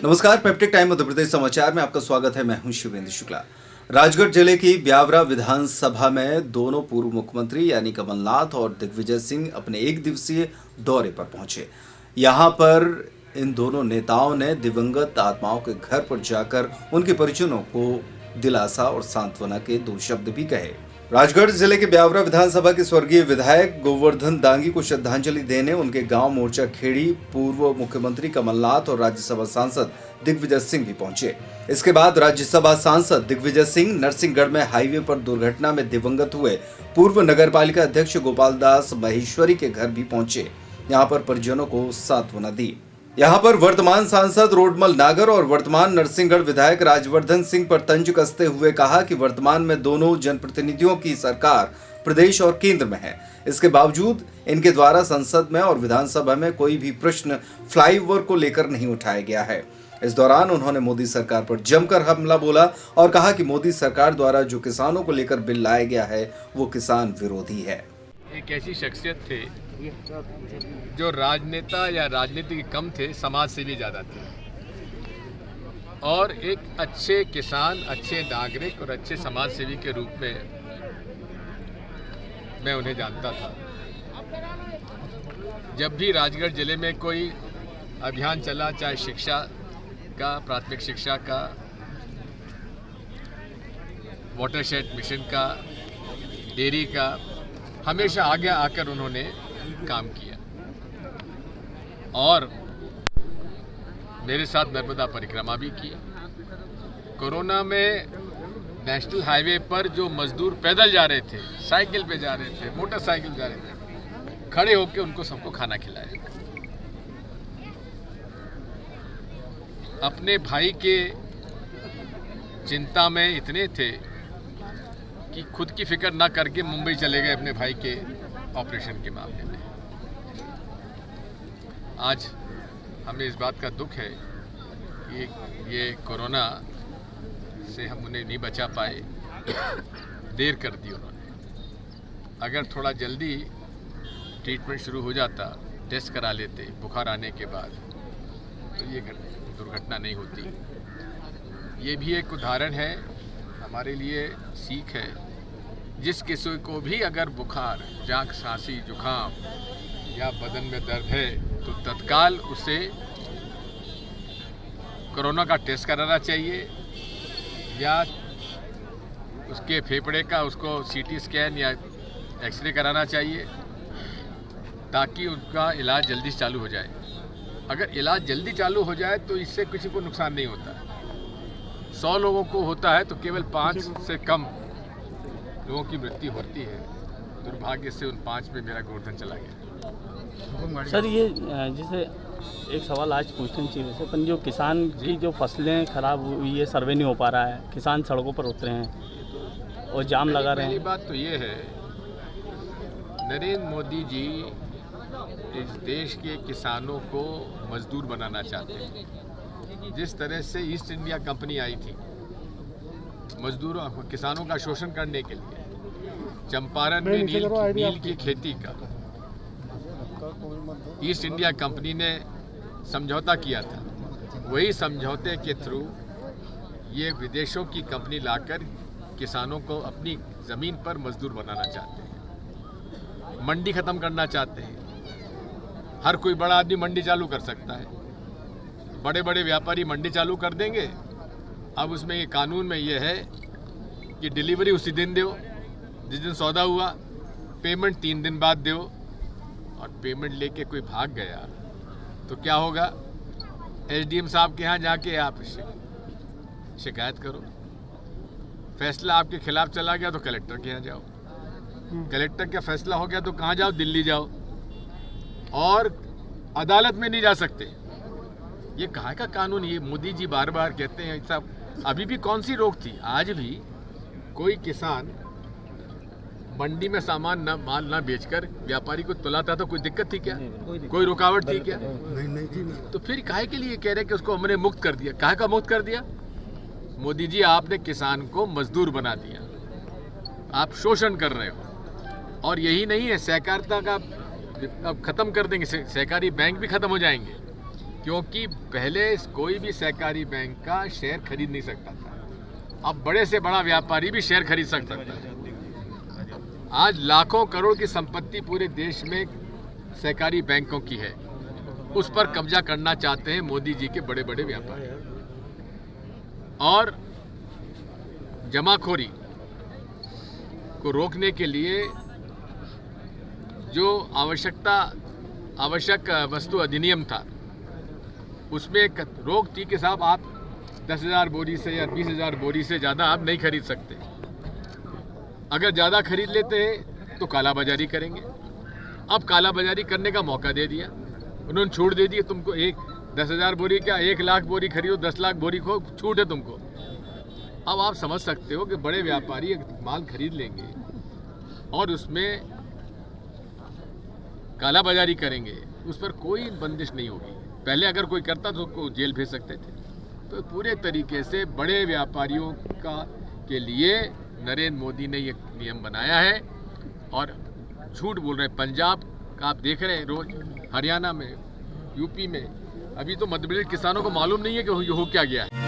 नमस्कार, peptic time Madhya Pradesh समाचार में आपका स्वागत है। मैं हूं शिवेंद्र शुक्ला। राजगढ़ जिले की ब्यावरा विधानसभा में दोनों पूर्व मुख्यमंत्री यानी कमलनाथ और दिग्विजय सिंह अपने एक दिवसीय दौरे पर पहुंचे। यहां पर इन दोनों नेताओं ने दिवंगत आत्माओं के घर पर जाकर उनके परिजनों को दिलासा और सांत्वना के दो शब्द भी कहे। राजगढ़ जिले के ब्यावरा विधानसभा के स्वर्गीय विधायक गोवर्धन दांगी को श्रद्धांजलि देने उनके गांव मोर्चा खेड़ी पूर्व मुख्यमंत्री कमलनाथ और राज्यसभा सांसद दिग्विजय सिंह भी पहुंचे। इसके बाद राज्यसभा सांसद दिग्विजय सिंह नरसिंहगढ़ में हाईवे पर दुर्घटना में दिवंगत हुए पूर्व नगरपालिका अध्यक्ष गोपाल दास महेश्वरी के घर भी पहुंचे। यहां पर परिजनों को सांत्वना दी। यहां पर वर्तमान सांसद रोडमल नागर और वर्तमान नरसिंहगढ़ विधायक राजवर्धन सिंह पर तंज कसते हुए कहा कि वर्तमान में दोनों जनप्रतिनिधियों की सरकार प्रदेश और केंद्र में है। इसके बावजूद इनके द्वारा संसद में और विधानसभा में कोई भी प्रश्न फ्लाईओवर को लेकर नहीं उठाया गया है। इस दौरान उन्होंने मोदी सरकार पर जमकर हमला बोला और कहा कि मोदी सरकार द्वारा जो किसानों को लेकर बिल लाया गया है वो किसान विरोधी है। एक ऐसी शख्सियत थे जो राजनेता या राजनीति के कम थे, समाज सेवी ज़्यादा थे और एक अच्छे किसान, अच्छे नागरिक और अच्छे समाज सेवी के रूप में मैं उन्हें जानता था। जब भी राजगढ़ जिले में कोई अभियान चला, चाहे शिक्षा का, प्राथमिक शिक्षा का, वाटरशेड मिशन का, डेयरी का, हमेशा आगे आकर उन्होंने काम किया और मेरे साथ नर्मदा परिक्रमा भी की। कोरोना में नेशनल हाईवे पर जो मजदूर पैदल जा रहे थे, साइकिल पे जा रहे थे, मोटरसाइकिल जा रहे थे, खड़े होकर उनको सबको खाना खिलाया। अपने भाई के चिंता में इतने थे कि खुद की फिक्र ना करके मुंबई चले गए अपने भाई के ऑपरेशन के मामले में। आज हमें इस बात का दुख है कि ये कोरोना से हम उन्हें नहीं बचा पाए, देर कर दी उन्होंने। अगर थोड़ा जल्दी ट्रीटमेंट शुरू हो जाता, टेस्ट करा लेते बुखार आने के बाद, तो ये दुर्घटना नहीं होती। ये भी एक उदाहरण है, हमारे लिए सीख है। जिस किसी को भी अगर बुखार, जांघ, सांसी, जुखाम या बदन में दर्द है तो तत्काल उसे कोरोना का टेस्ट कराना चाहिए या उसके फेफड़े का उसको सीटी स्कैन या एक्सरे कराना चाहिए ताकि उनका इलाज जल्दी चालू हो जाए। अगर इलाज जल्दी चालू हो जाए तो इससे किसी को नुकसान नहीं होता। 100 लोगों को होता है तो केवल 5 से कम लोगों की मृत्यु होती है। दुर्भाग्य से उन 5 में मेरा गोवर्धन चला गया। सर, ये जैसे एक सवाल आज पूछना चाहिए वैसे, पर जो किसान की जो फसलें खराब हुई है, सर्वे नहीं हो पा रहा है, किसान सड़कों पर उतरे हैं और जाम लगा रहे हैं। पहली बात तो ये है, नरेंद्र मोदी जी इस देश के किसानों को मजदूर बनाना चाहते हैं। जिस तरह से ईस्ट इंडिया कंपनी आई थी मजदूरों, किसानों का शोषण करने के लिए, चंपारण में नील की खेती का ईस्ट इंडिया कंपनी ने समझौता किया था। वही समझौते के थ्रू ये विदेशों की कंपनी लाकर किसानों को अपनी ज़मीन पर मजदूर बनाना चाहते हैं, मंडी ख़त्म करना चाहते हैं। हर कोई बड़ा आदमी मंडी चालू कर सकता है, बड़े बड़े व्यापारी मंडी चालू कर देंगे। अब उसमें ये कानून में ये है कि डिलीवरी उसी दिन दो जिस दिन सौदा हुआ, पेमेंट 3 दिन बाद दो। और पेमेंट लेके कोई भाग गया तो क्या होगा? एसडीएम साहब के यहाँ जाके आप शिकायत करो। फैसला आपके खिलाफ चला गया तो कलेक्टर के यहाँ जाओ, कलेक्टर का फैसला हो गया तो कहाँ जाओ? दिल्ली जाओ, और अदालत में नहीं जा सकते। ये कहाँ का कानून? ये मोदी जी बार बार कहते हैं सब। अभी भी कौन सी रोक थी? आज भी कोई किसान मंडी में सामान न माल ना बेचकर व्यापारी को तुलाता तो कोई दिक्कत थी क्या? कोई रुकावट थी क्या? नहीं। तो फिर काहे के लिए कह रहे कि उसको हमने मुक्त कर दिया? काहे का मुक्त कर दिया? मोदी जी, आपने किसान को मजदूर बना दिया, आप शोषण कर रहे हो। और यही नहीं है, सहकारिता का अब खत्म कर देंगे, सहकारी बैंक भी खत्म हो जाएंगे। क्योंकि पहले कोई भी सहकारी बैंक का शेयर खरीद नहीं सकता था। अब बड़े से बड़ा व्यापारी भी शेयर खरीद सकता है। आज लाखों करोड़ की संपत्ति पूरे देश में सहकारी बैंकों की है, उस पर कब्जा करना चाहते हैं मोदी जी के बड़े बड़े व्यापारी। और जमाखोरी को रोकने के लिए जो आवश्यक वस्तु अधिनियम था, उसमें एक रोक थी कि साहब आप 10,000 बोरी से या 20,000 बोरी से ज़्यादा आप नहीं खरीद सकते। अगर ज़्यादा खरीद लेते हैं तो कालाबाजारी करेंगे। अब कालाबाजारी करने का मौका दे दिया, उन्होंने छूट दे दी। तुमको 10,000 बोरी क्या 1 लाख बोरी खरीदो, 10 लाख बोरी को छूट है तुमको। अब आप समझ सकते हो कि बड़े व्यापारी माल खरीद लेंगे और उसमें कालाबाजारी करेंगे, उस पर कोई बंदिश नहीं होगी। पहले अगर कोई करता तो उसको जेल भेज सकते थे। तो पूरे तरीके से बड़े व्यापारियों के लिए नरेंद्र मोदी ने ये नियम बनाया है और झूठ बोल रहे हैं। पंजाब का आप देख रहे हैं रोज, हरियाणा में, यूपी में, अभी तो मध्य प्रदेश किसानों को मालूम नहीं है कि हो क्या गया है।